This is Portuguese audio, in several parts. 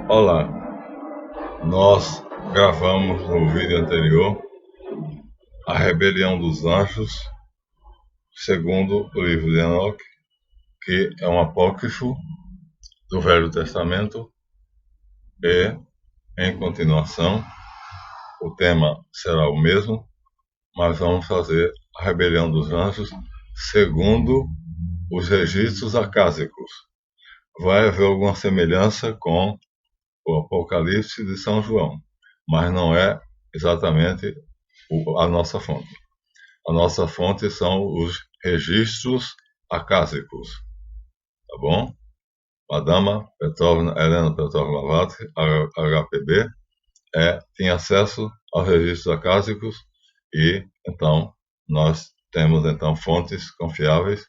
Olá, nós gravamos no vídeo anterior a rebelião dos anjos, segundo o livro de Enoque, que é um apócrifo do Velho Testamento, e, em continuação, o tema será o mesmo, mas vamos fazer a rebelião dos anjos segundo os registros acásicos. Vai haver alguma semelhança com o Apocalipse de São João, mas não é exatamente a nossa fonte. A nossa fonte são os registros acásicos, tá bom? Madama Petrovna Helena Petrovna Blavatsky, HPB, tinha acesso aos registros acásicos e, então, nós temos, fontes confiáveis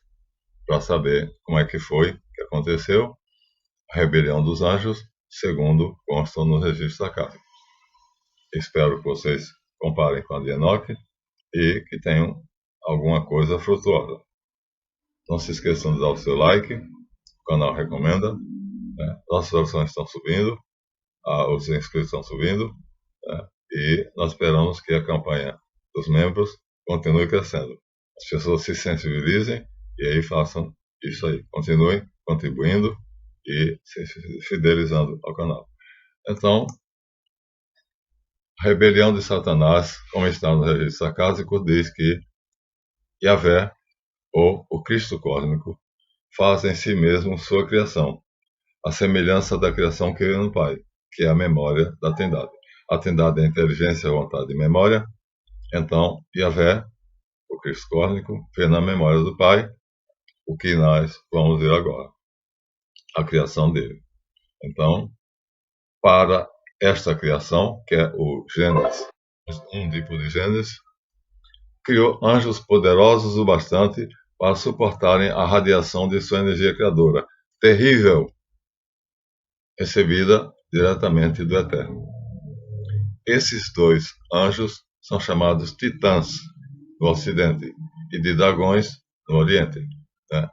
para saber como é que foi que aconteceu a rebelião dos anjos, segundo constam nos registros acásicos. Espero que vocês comparem com a de Enoque e que tenham alguma coisa frutuosa. Não se esqueçam de dar o seu like, o canal recomenda, nossas orações estão subindo, os inscritos estão subindo, e nós esperamos que a campanha dos membros continue crescendo. As pessoas se sensibilizem e aí façam isso aí, continuem contribuindo e se fidelizando ao canal. Então, a rebelião de Satanás, como está no registro acásico, diz que Yahvé, ou o Cristo cósmico, faz em si mesmo sua criação, a semelhança da criação que veio no Pai, que é a memória da Trindade. A Trindade é a inteligência, a vontade e memória. Então, Yahvé, o Cristo cósmico, vê na memória do Pai o que nós vamos ver agora, a criação dele. Então, para esta criação, que é o Gênesis, um tipo de Gênesis, criou anjos poderosos o bastante para suportarem a radiação de sua energia criadora, terrível, recebida diretamente do Eterno. Esses dois anjos são chamados titãs no Ocidente e de dragões no Oriente.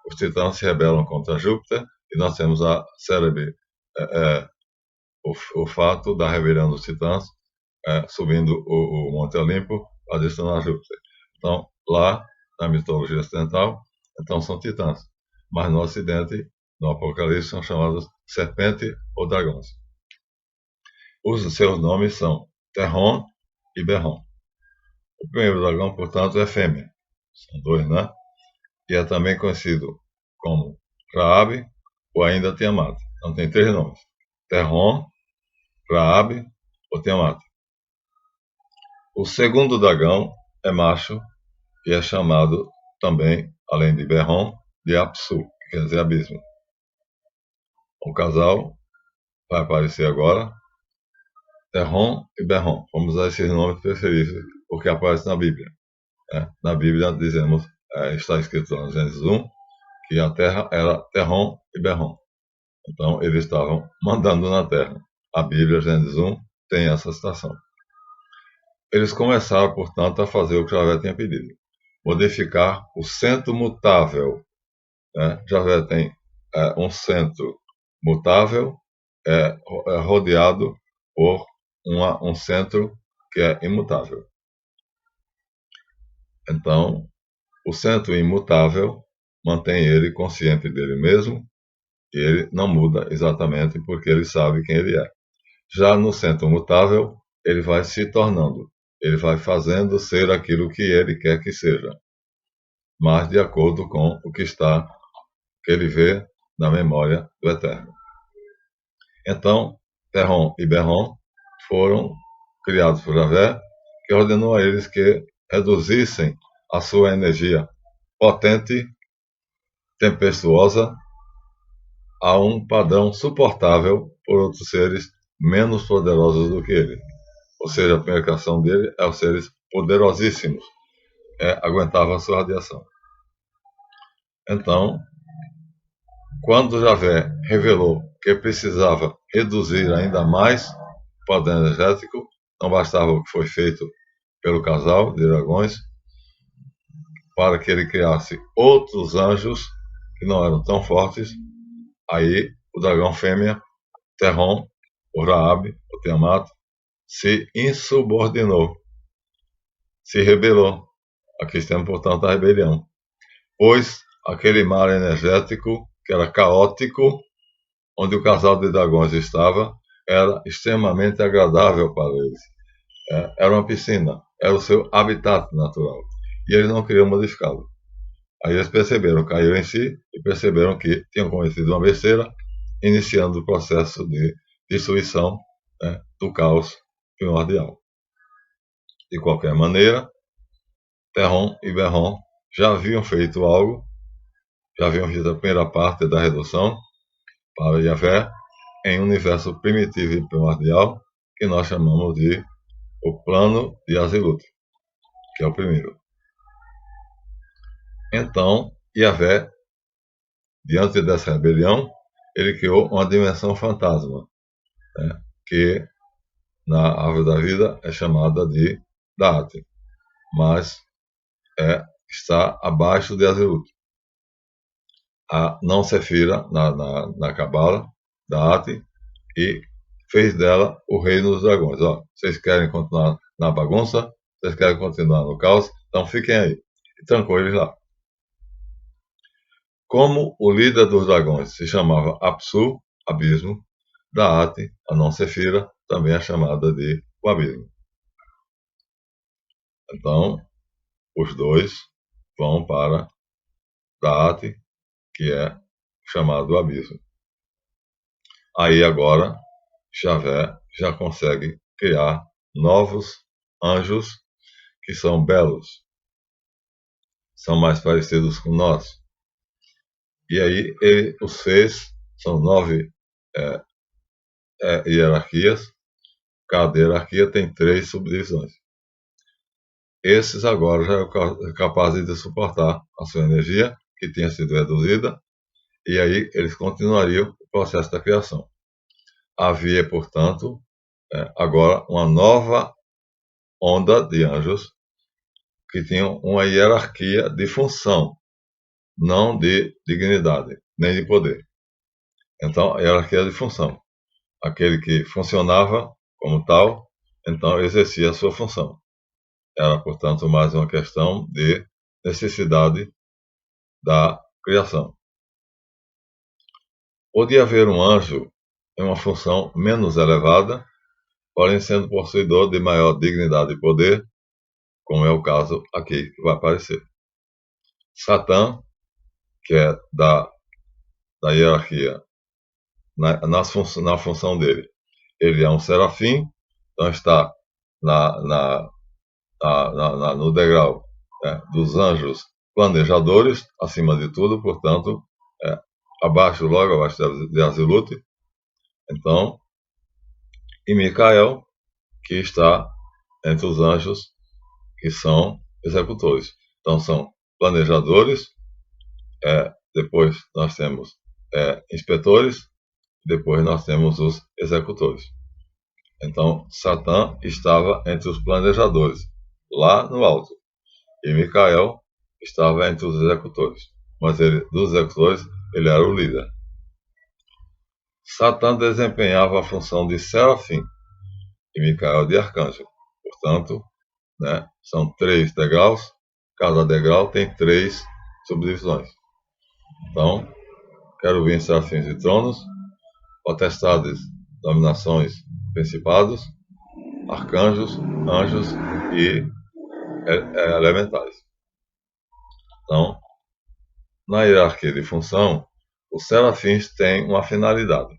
Os titãs se rebelam contra Júpiter e nós temos a célebre o fato da rebelião dos titãs subindo o Monte Olimpo para destronar Júpiter. Então, lá na mitologia ocidental, então são titãs, mas no Ocidente, no Apocalipse, são chamados serpente ou dragões. Os seus nomes são Terron e Berron. O primeiro dragão, portanto, é fêmea. São dois, né? E é também conhecido como Raabe ou ainda Tiamat. Então tem três nomes: Terron, Raabe ou Tiamat. O segundo dragão é macho e é chamado também, além de Berron, de Apsu, que quer dizer abismo. O casal vai aparecer agora, Terron e Berron. Vamos usar esses nomes preferidos, porque aparecem na Bíblia. Na Bíblia dizemos, está escrito lá no Gênesis 1, que a terra era Terron e Berron. Então, eles estavam mandando na terra. A Bíblia, Gênesis 1, tem essa citação. Eles começaram, portanto, a fazer o que Javé tinha pedido: modificar o centro mutável. Javé tem um centro mutável, rodeado por um centro que é imutável. Então, o centro imutável mantém ele consciente dele mesmo, e ele não muda exatamente porque ele sabe quem ele é. Já no centro mutável, ele vai se tornando, ele vai fazendo ser aquilo que ele quer que seja, mas de acordo com o que ele vê na memória do Eterno. Então, Terron e Berron foram criados por Javé, que ordenou a eles que reduzissem a sua energia potente, tempestuosa, a um padrão suportável por outros seres menos poderosos do que ele. Ou seja, a primeira criação dele é os seres poderosíssimos, aguentavam a sua radiação. Então, quando Javé revelou que precisava reduzir ainda mais o padrão energético, não bastava o que foi feito pelo casal de dragões, para que ele criasse outros anjos que não eram tão fortes. Aí o dragão fêmea, Terron, o Raabe, o Tiamat, se insubordinou, se rebelou. Aqui temos, portanto, a rebelião. Pois aquele mar energético, que era caótico, onde o casal de dragões estava, era extremamente agradável para eles. Era uma piscina, era o seu habitat natural. E eles não queriam modificá-lo. Aí eles perceberam, caíram em si e perceberam que tinham cometido uma besteira, iniciando o processo de destruição, né, do caos primordial. De qualquer maneira, Terron e Berron já haviam feito algo, já haviam feito a primeira parte da redução para Yahvé em um universo primitivo e primordial, que nós chamamos de o plano de Azilut, que é o primeiro. Então, Yahvé, diante dessa rebelião, ele criou uma dimensão fantasma, né, que na árvore da vida é chamada de Da'at, mas está abaixo de Azilut. A não Sefira, na Cabala, Da'at, e fez dela o reino dos dragões. Ó, vocês querem continuar na bagunça? Vocês querem continuar no caos? Então fiquem aí. E trancou eles lá. Como o líder dos dragões se chamava Apsu, abismo, Da'at, a não Sefira, também é chamada de o abismo. Então, os dois vão para Da'at, que é chamado abismo. Aí agora, Yahvé já consegue criar novos anjos que são belos, são mais parecidos com nós. E aí ele os fez, são 9 hierarquias, cada hierarquia tem 3 subdivisões. Esses agora já são capazes de suportar a sua energia, que tinha sido reduzida, e aí eles continuariam o processo da criação. Havia, portanto, agora uma nova onda de anjos que tinham uma hierarquia de função, não de dignidade, nem de poder. Então, a hierarquia de função. Aquele que funcionava como tal, então exercia a sua função. Era, portanto, mais uma questão de necessidade da criação. Podia haver um anjo em uma função menos elevada, porém sendo possuidor de maior dignidade e poder, como é o caso aqui que vai aparecer. Satã, que é da hierarquia, na função dele, ele é um serafim, então está no degrau, dos anjos planejadores, acima de tudo, portanto, logo abaixo de Azilut. Então, e Micael, que está entre os anjos que são executores. Então, são planejadores, depois nós temos inspetores, depois nós temos os executores. Então, Satã estava entre os planejadores, lá no alto, e Micael estava entre os executores, mas dos executores ele era o líder. Satã desempenhava a função de serafim e Micael de arcanjo. Portanto, são 3 degraus, cada degrau tem 3 subdivisões. Então, querubins, serafins e tronos, potestades, dominações, principados, arcanjos, anjos e elementais. Então, na hierarquia de função, os serafins têm uma finalidade.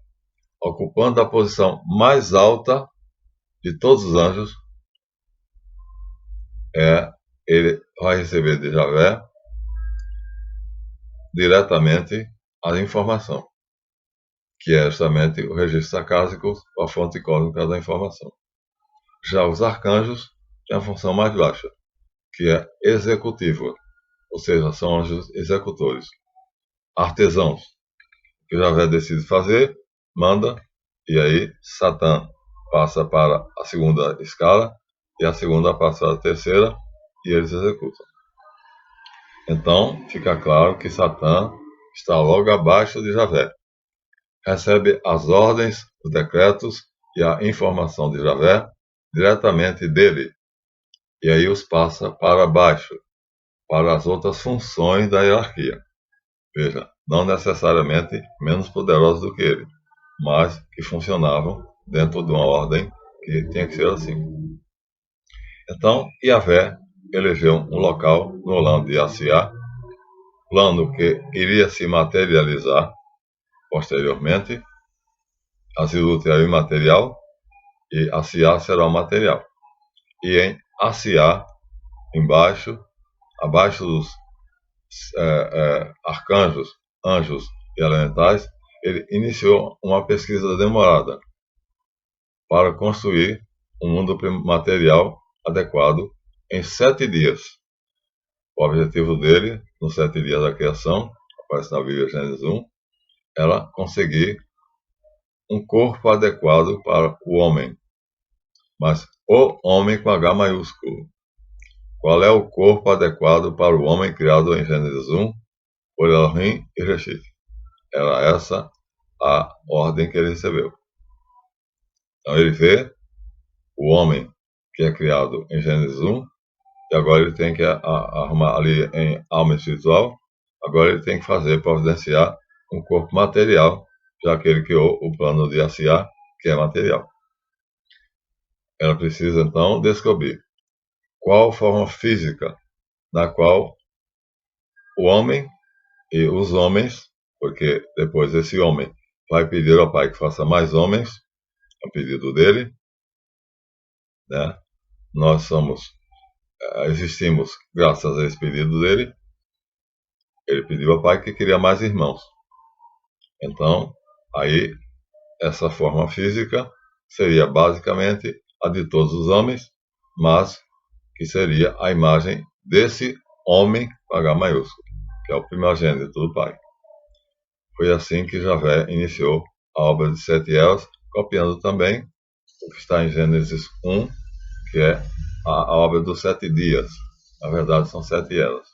Ocupando a posição mais alta de todos os anjos, ele vai receber de Yahvé diretamente a informação, que é justamente o registro acásico, a fonte cósmica da informação. Já os arcanjos têm a função mais baixa, que é executiva, ou seja, são anjos executores, artesãos, que Yahvé decide fazer, manda, e aí Satã passa para a segunda escala, e a segunda passa para a terceira, e eles executam. Então, fica claro que Satã está logo abaixo de Yahvé. Recebe as ordens, os decretos e a informação de Javé diretamente dele, e aí os passa para baixo, para as outras funções da hierarquia. Veja, não necessariamente menos poderosos do que ele, mas que funcionavam dentro de uma ordem que tinha que ser assim. Então, Yahvé elegeu um local no lado de Asiá, plano que iria se materializar posteriormente. Azilute é o imaterial e Asiá será o material. E em Asiá, embaixo, abaixo dos arcanjos, anjos e elementais, ele iniciou uma pesquisa demorada para construir um mundo material adequado em 7 dias. O objetivo dele, nos 7 dias da criação, aparece na Bíblia Gênesis 1, era conseguir um corpo adequado para o homem. Mas o homem com H maiúsculo. Qual é o corpo adequado para o homem criado em Gênesis 1 por Elohim e Reshit? Era essa a ordem que ele recebeu. Então ele vê o homem que é criado em Gênesis 1, e agora ele tem que arrumar ali em alma espiritual, agora ele tem que fazer, providenciar um corpo material, já que ele criou o plano de Asiá, que é material. Ela precisa então descobrir qual forma física na qual o homem e os homens, porque depois esse homem vai pedir ao Pai que faça mais homens, a pedido dele, né? Nós existimos graças a esse pedido dele. Ele pediu ao Pai que queria mais irmãos. Então, aí, essa forma física seria basicamente a de todos os homens, mas que seria a imagem desse homem com H maiúsculo, que é o primogênito do Pai. Foi assim que Javé iniciou a obra de 7 eras, copiando também o que está em Gênesis 1, que é a obra dos 7 dias. Na verdade, são 7 eras.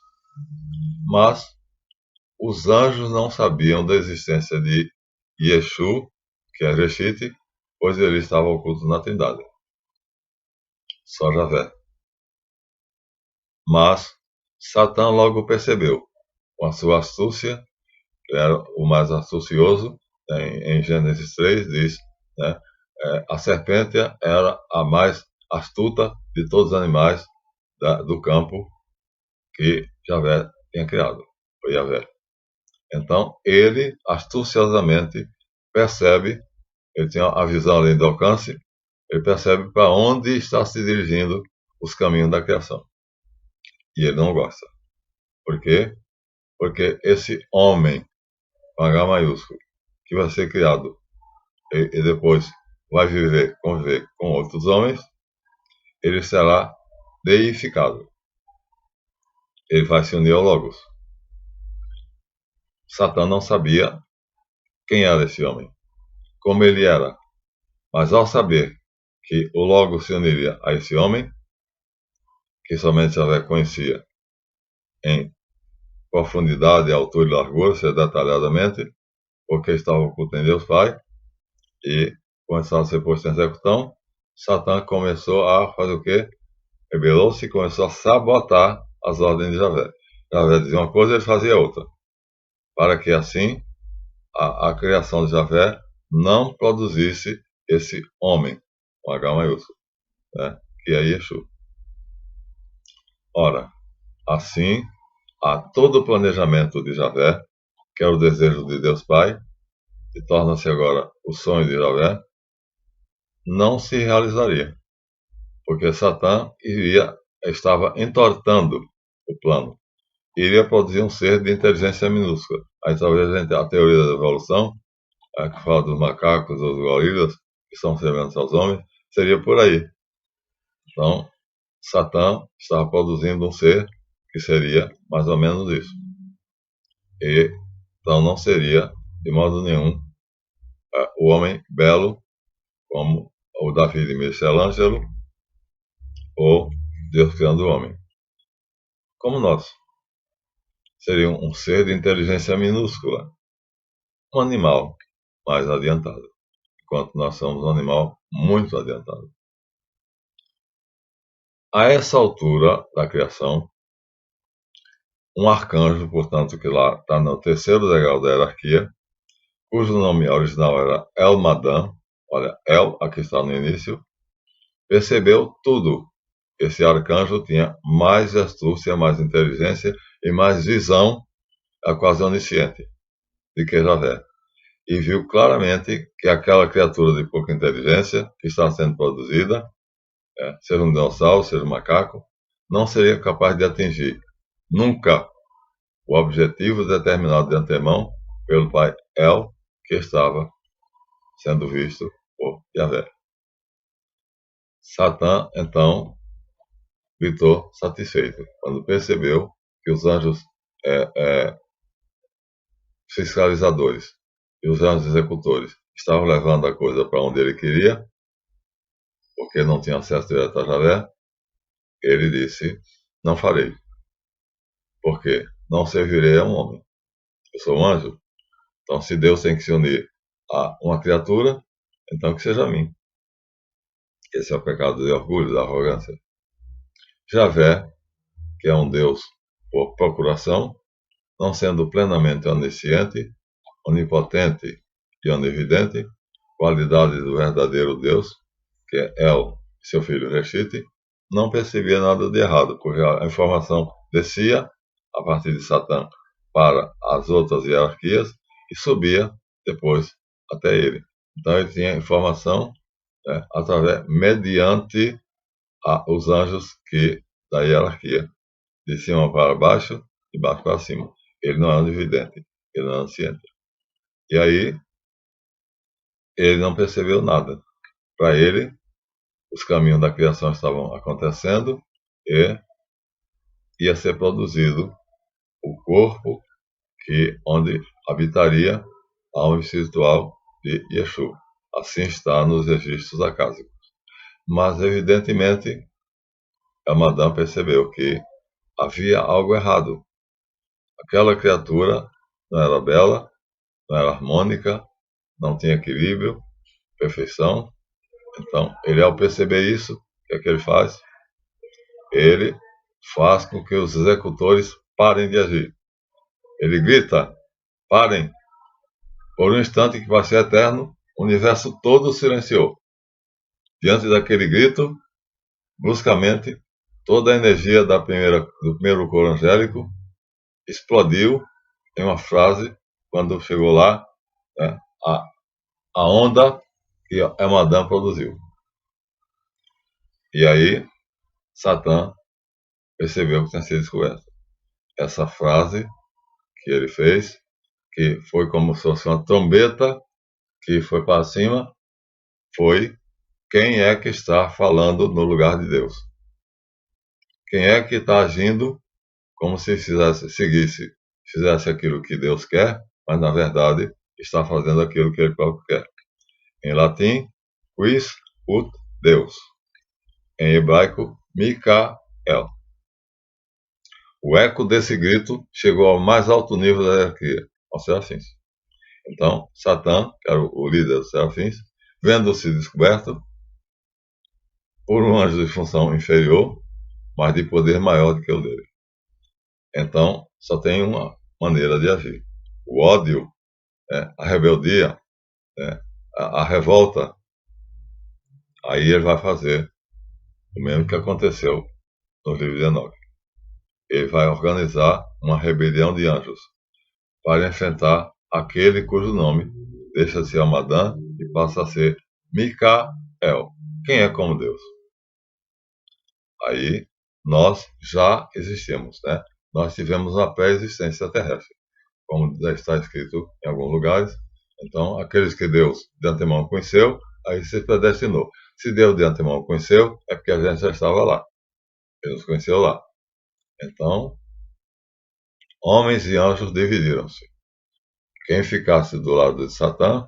Mas os anjos não sabiam da existência de Yeshu, que é Reshit, pois ele estava oculto na Trindade. Só Javé. Mas Satã logo percebeu, com a sua astúcia, ele era o mais astucioso, em Gênesis 3 diz, né, a serpente era a mais astuta de todos os animais do campo que Javé tinha criado, foi Javé. Então, ele astuciosamente percebe, ele tem a visão além do alcance, ele percebe para onde está se dirigindo os caminhos da criação. E ele não gosta. Por quê? Porque esse homem, com H maiúsculo, que vai ser criado e depois vai conviver com outros homens, ele será deificado. Ele vai se unir ao Logos. Satã não sabia quem era esse homem, como ele era. Mas ao saber que o Logos se uniria a esse homem, que somente Javé conhecia em profundidade, altura e largura, detalhadamente, porque estava oculto em Deus Pai, e começou a ser posto em execução, Satã começou a fazer o quê? Rebelou-se e começou a sabotar as ordens de Javé. Javé dizia uma coisa, ele fazia outra. Para que assim a criação de Javé não produzisse esse homem, com H maiúsculo, né? Que é Yeshu. Ora, assim, a todo o planejamento de Javé, que é o desejo de Deus Pai, e torna-se agora o sonho de Javé, não se realizaria, porque Satã estava entortando o plano. Iria produzir um ser de inteligência minúscula. Aí talvez a teoria da evolução, que fala dos macacos, dos gorilas, que são semelhantes aos homens, seria por aí. Então, Satã estava produzindo um ser que seria mais ou menos isso. E, então não seria, de modo nenhum, o homem belo, como o Davi de Michelangelo, ou Deus criando o homem. Como nós. Seria um ser de inteligência minúscula, um animal mais adiantado. enquanto nós somos um animal muito adiantado. A essa altura da criação, um arcanjo, portanto, que lá está no terceiro degrau da hierarquia, cujo nome original era El-Madan, olha, El, aqui está no início, percebeu tudo. Esse arcanjo tinha mais astúcia, mais inteligência e mais visão, quase onisciente, de que Javé. E viu claramente que aquela criatura de pouca inteligência que está sendo produzida, seja um dinossauro, seja um macaco, não seria capaz de atingir nunca o objetivo determinado de antemão pelo pai El, que estava sendo visto por Javé. Satã, então, gritou satisfeito, quando percebeu que os anjos fiscalizadores e os anjos executores estavam levando a coisa para onde ele queria, porque não tinha acesso direto a Javé. Ele disse: não farei, porque não servirei a um homem. Eu sou um anjo. Então, se Deus tem que se unir a uma criatura, então que seja a mim. Esse é o pecado de orgulho, da arrogância. Javé, que é um Deus por procuração, não sendo plenamente onisciente, onipotente e onividente, qualidade do verdadeiro Deus, que é El e seu filho Reshit, não percebia nada de errado, porque a informação descia a partir de Satã para as outras hierarquias e subia depois até ele. Então ele tinha informação mediante os anjos da hierarquia, de cima para baixo, de baixo para cima. Ele não é onividente, ele não é onisciente. E aí ele não percebeu nada. Para ele, os caminhos da criação estavam acontecendo e ia ser produzido o corpo onde habitaria a alma espiritual de Yeshua. Assim está nos registros acásicos. Mas, evidentemente, a Madame percebeu que havia algo errado. Aquela criatura não era bela, não era harmônica, não tinha equilíbrio, perfeição. Então, ele, ao perceber isso, o que é que ele faz? Ele faz com que os executores parem de agir. Ele grita: parem! Por um instante que vai ser eterno, o universo todo silenciou. Diante daquele grito, bruscamente, toda a energia do primeiro coro angélico explodiu em uma frase, quando chegou lá, a onda que a Madame produziu. E aí, Satã percebeu que tinha sido descoberto. Essa frase que ele fez, que foi como se fosse uma trombeta que foi para cima, foi: quem é que está falando no lugar de Deus? Quem é que está agindo como se fizesse aquilo que Deus quer, mas na verdade está fazendo aquilo que ele próprio quer? Em latim, quis ut Deus. Em hebraico, Mikael. O eco desse grito chegou ao mais alto nível da hierarquia, aos serafins. Então, Satã, que era o líder dos serafins, vendo-se descoberto por um anjo de função inferior, mas de poder maior do que o dele. Então, só tem uma maneira de agir: o ódio, a rebeldia, a revolta. Aí ele vai fazer o mesmo que aconteceu no livro de Enoque. Ele vai organizar uma rebelião de anjos para enfrentar aquele cujo nome deixa de ser Amadã e passa a ser Mikael. Quem é como Deus? Aí nós já existimos, né? Nós tivemos uma pré-existência terrestre, como já está escrito em alguns lugares. Então, aqueles que Deus de antemão conheceu, aí se predestinou. Se Deus de antemão conheceu, é porque a gente já estava lá. Ele nos conheceu lá. Então, homens e anjos dividiram-se. Quem ficasse do lado de Satã,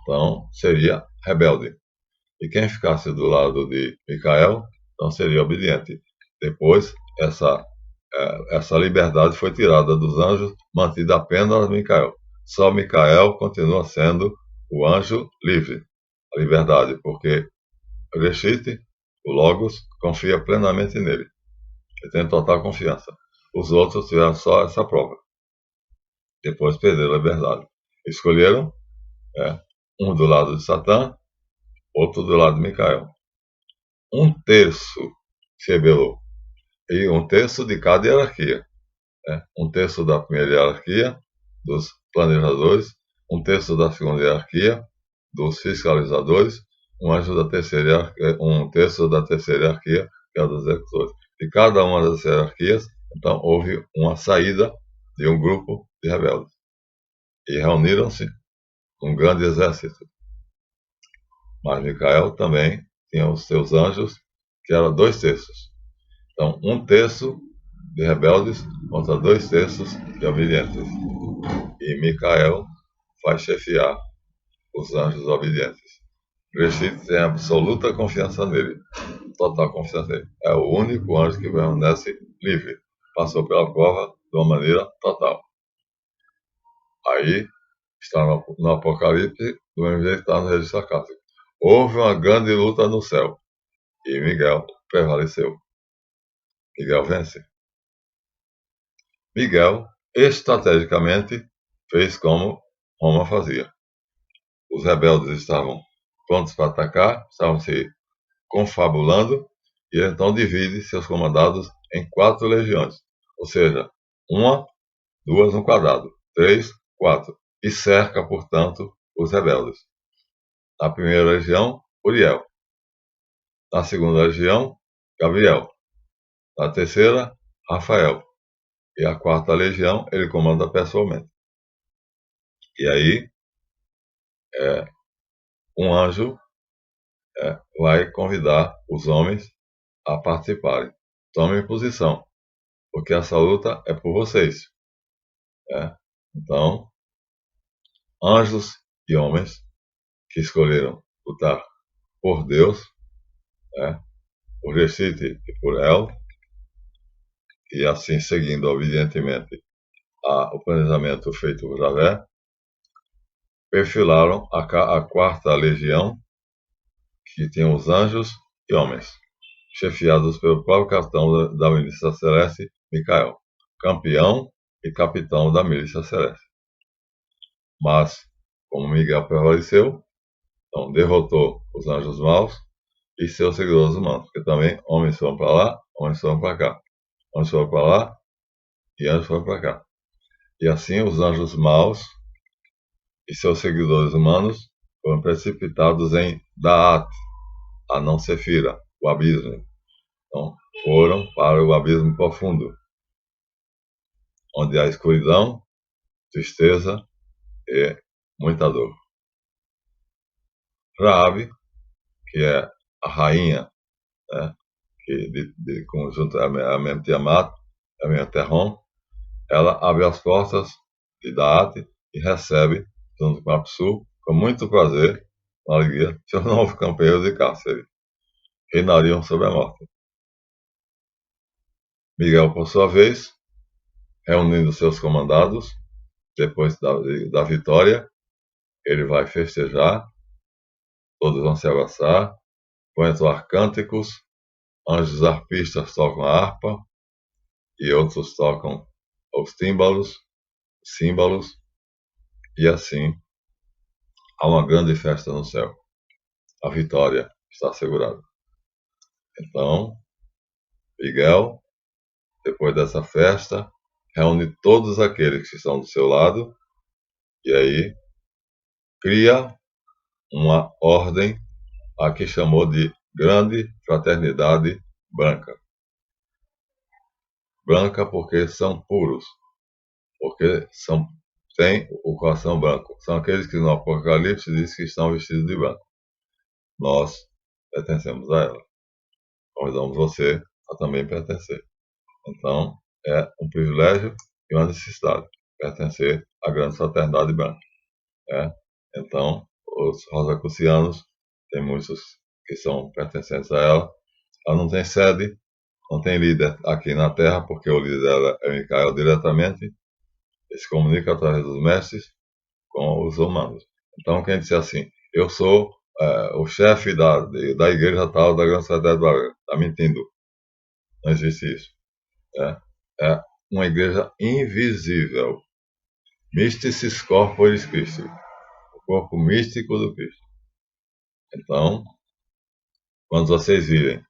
então seria rebelde. E quem ficasse do lado de Micael, então seria obediente. Depois, essa liberdade foi tirada dos anjos, mantida apenas Micael. Só Micael continua sendo o anjo livre, a liberdade, porque Reshit, o Logos, confia plenamente nele. Ele tem total confiança. Os outros tiveram só essa prova. Depois perderam a liberdade. Escolheram um do lado de Satã, outro do lado de Micael. Um terço se rebelou. E um terço de cada hierarquia. Um terço da primeira hierarquia, dos planejadores, um terço da segunda hierarquia, dos fiscalizadores, um terço da terceira hierarquia, que é dos executores. De cada uma das hierarquias, então, houve uma saída de um grupo de rebeldes. E reuniram-se um grande exército. Mas Micael também tinha os seus anjos, que eram 2 terços. Então, 1 terço de rebeldes contra 2 terços de obedientes. E Micael vai chefiar os anjos obedientes. Reshit tem absoluta confiança nele, total confiança nele. É o único anjo que permanece livre. Passou pela prova de uma maneira total. Aí, está no Apocalipse, do mesmo jeito está no registro acástico. Houve uma grande luta no céu, e Miguel prevaleceu. Miguel vence. Miguel, estrategicamente, fez como Roma fazia. Os rebeldes estavam prontos para atacar, estavam se confabulando, e ele então divide seus comandados em 4 legiões, ou seja, 1, 2 no quadrado, 3, 4, e cerca, portanto, os rebeldes. Na primeira legião, Uriel. Na segunda legião, Gabriel. Na terceira, Rafael. E a 4ª legião ele comanda pessoalmente. E aí, um anjo vai convidar os homens a participarem. Tomem posição, porque essa luta é por vocês. Então, anjos e homens que escolheram lutar por Deus, por Reshit e por El, e assim seguindo obedientemente o planejamento feito por Javé, perfilaram a 4ª legião, que tem os anjos e homens, chefiados pelo próprio capitão da milícia celeste, Micael, campeão e capitão da milícia celeste. Mas, como Miguel prevaleceu, então derrotou os anjos maus e seus seguidores humanos, porque também homens foram para lá, homens foram para cá, homens foram para lá e anjos foram para cá. E assim os anjos maus e seus seguidores humanos foram precipitados em Da'at, a não Sefira, o abismo. Então, foram para o abismo profundo, onde há escuridão, tristeza e muita dor. Raabe, que é a rainha, que de conjunto a mesma Tiamat, a mesma Terron, ela abre as portas de Da'at e recebe, junto com Apsu, com muito prazer, com alegria, seus novos campeões de cárcere. Reinariam sobre a morte. Miguel, por sua vez, reunindo seus comandados, depois da vitória, ele vai festejar, todos vão se abraçar, vão entoar cânticos, anjos arpistas tocam a harpa, e outros tocam os símbolos, e assim há uma grande festa no céu. A vitória está assegurada. Então, Miguel, depois dessa festa, reúne todos aqueles que estão do seu lado, e aí cria uma ordem a que chamou de Grande Fraternidade Branca. Branca porque são puros, porque têm o coração branco. São aqueles que no Apocalipse diz que estão vestidos de branco. Nós pertencemos a ela. Convidamos você a também pertencer. Então, é um privilégio e uma necessidade pertencer à Grande Fraternidade Branca. Então, os rosacrucianos, tem muitos que são pertencentes a ela. Ela não tem sede, não tem líder aqui na Terra, porque o líder dela é Micael diretamente. Ele se comunica através dos mestres com os humanos. Então, quem disser assim, eu sou o chefe da igreja tal, da Grande Fraternidade Brasileira, está mentindo. Não existe isso. É uma igreja invisível. Mysticis Corporis Christi. O corpo místico do Cristo. Então, quando vocês virem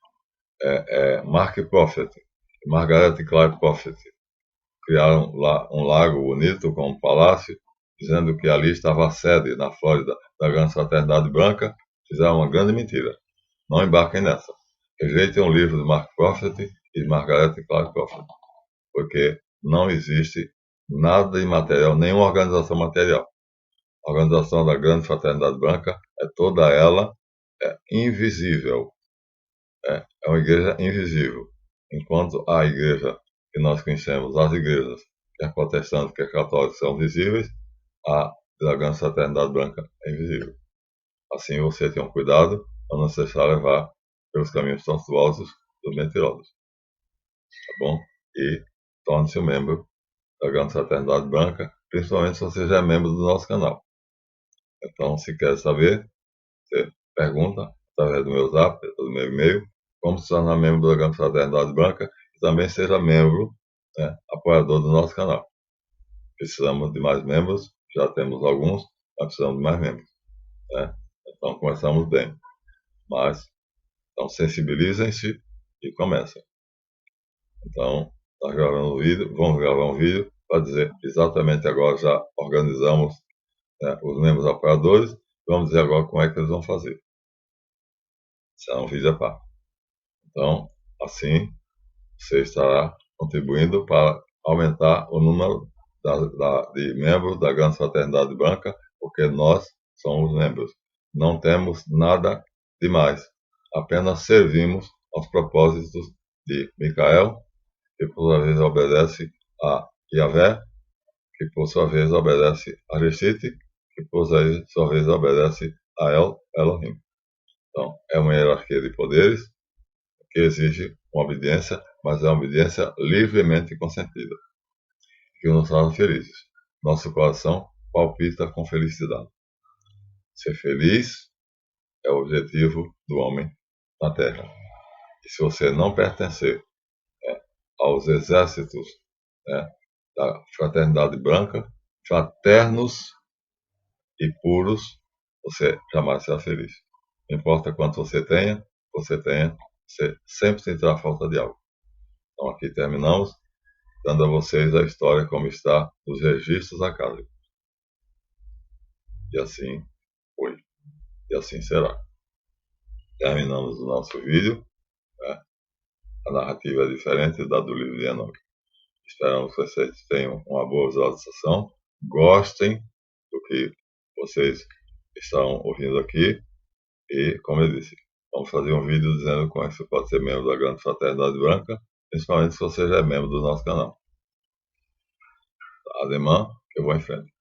Mark Prophet e Margaret Clark Prophet criaram lá um lago bonito com um palácio, dizendo que ali estava a sede, na Flórida, da Grande Fraternidade Branca, fizeram uma grande mentira. Não embarquem nessa. Rejeitem o livro de Mark Prophet e de Margaret Clark Prophet, porque não existe nada imaterial, nenhuma organização material. A organização da Grande Fraternidade Branca toda ela invisível. É uma igreja invisível. Enquanto a igreja que nós conhecemos, as igrejas, quer protestantes, quer católicos, são visíveis, a da Grande Fraternidade Branca é invisível. Assim você tem um cuidado para não se deixar levar pelos caminhos tortuosos dos mentirosos. Tá bom? E torne-se um membro da Grande Fraternidade Branca, principalmente se você já é membro do nosso canal. Então, se quer saber, você pergunta através do meu zap, do meu e-mail, como se tornar membro da Grande Fraternidade Branca e também seja membro, apoiador do nosso canal. Precisamos de mais membros, já temos alguns, mas precisamos de mais membros. Então começamos bem. Mas, então sensibilizem-se e comecem. Então, está gravando um vídeo, vamos gravar um vídeo para dizer exatamente agora, já organizamos os membros apoiadores, vamos dizer agora como é que eles vão fazer. Será um vídeo à parte. Então, assim, você estará contribuindo para aumentar o número de membros da Grande Fraternidade Branca, porque nós somos membros. Não temos nada demais, apenas servimos aos propósitos de Micael, que por sua vez obedece a Yahvé, que por sua vez obedece a Reshit, que por sua vez obedece a Elohim. Então, é uma hierarquia de poderes que exige uma obediência, mas é uma obediência livremente consentida, que nos faz felizes. Nosso coração palpita com felicidade. Ser feliz é o objetivo do homem na Terra. E se você não pertencer aos exércitos da Fraternidade Branca, fraternos e puros, você jamais será feliz. Não importa quanto você tenha, você sempre sentirá falta de algo. Então aqui terminamos, dando a vocês a história como está nos registros acálicos. E assim foi. E assim será. Terminamos o nosso vídeo. A narrativa é diferente da do livro de Enoque. Esperamos que vocês tenham uma boa visualização. Gostem do que vocês estão ouvindo aqui. E, como eu disse, vamos fazer um vídeo dizendo como é que você pode ser membro da Grande Fraternidade Branca, principalmente se você já é membro do nosso canal. Ademã, eu vou em frente.